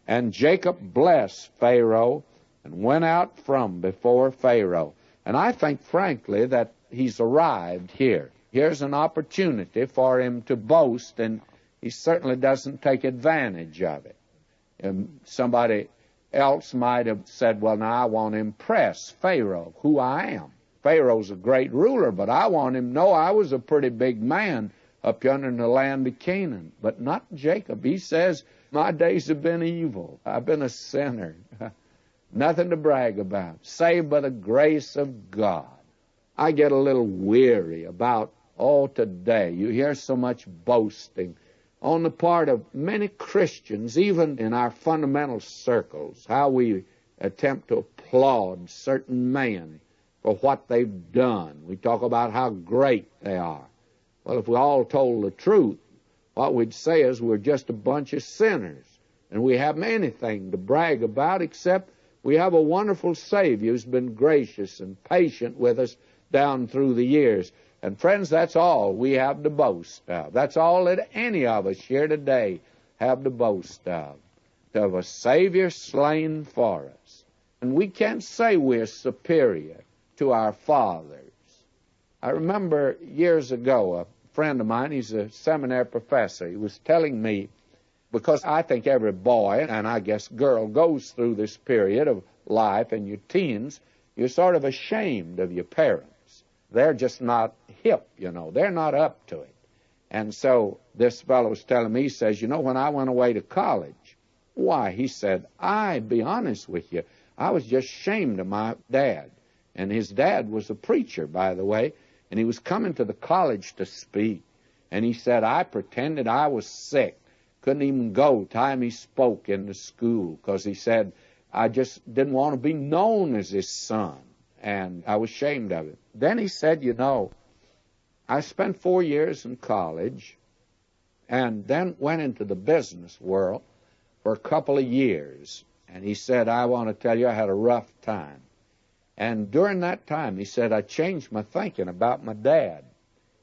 And Jacob blessed Pharaoh and went out from before Pharaoh. And I think, frankly, that he's arrived here. Here's an opportunity for him to boast, and he certainly doesn't take advantage of it. Somebody else might have said, well, now I want to impress Pharaoh, who I am. Pharaoh's a great ruler, but I want him to know I was a pretty big man up yonder in the land of Canaan. But not Jacob. He says, my days have been evil. I've been a sinner. Nothing to brag about, save by the grace of God. I get a little weary about, today you hear so much boasting on the part of many Christians, even in our fundamental circles, how we attempt to applaud certain men for what they've done. We talk about how great they are. Well, if we all told the truth, what we'd say is we're just a bunch of sinners, and we haven't anything to brag about except we have a wonderful Savior who's been gracious and patient with us down through the years. And friends, that's all we have to boast of. That's all that any of us here today have to boast of a Savior slain for us. And we can't say we're superior to our fathers. I remember years ago, a friend of mine, he's a seminary professor, he was telling me, because I think every boy, and I guess girl, goes through this period of life in your teens, you're sort of ashamed of your parents. They're just not hip, They're not up to it. And so this fellow was telling me, he says, when I went away to college, why, he said, be honest with you, I was just ashamed of my dad. And his dad was a preacher, by the way, and he was coming to the college to speak. And he said, I pretended I was sick. Couldn't even go time he spoke in the school, because he said, I just didn't want to be known as his son. And I was ashamed of it. Then he said, I spent 4 years in college and then went into the business world for a couple of years. And he said, I want to tell you, I had a rough time. And during that time, he said, I changed my thinking about my dad.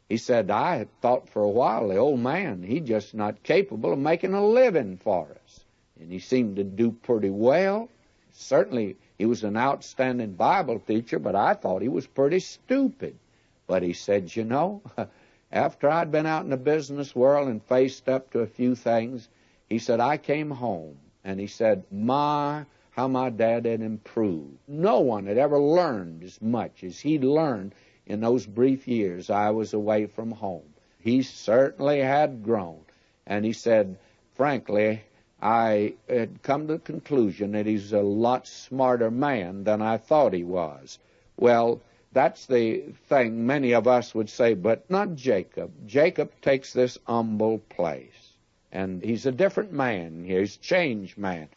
He said, I had thought for a while, the old man, he's just not capable of making a living for us. And he seemed to do pretty well. Certainly, he was an outstanding Bible teacher, but I thought he was pretty stupid. But he said, after I'd been out in the business world and faced up to a few things, he said, I came home, and he said, how my dad had improved. No one had ever learned as much as he'd learned in those brief years I was away from home. He certainly had grown. And he said, frankly, I had come to the conclusion that he's a lot smarter man than I thought he was. Well, that's the thing many of us would say, but not Jacob. Jacob takes this humble place. And he's a different man here. He's a changed man.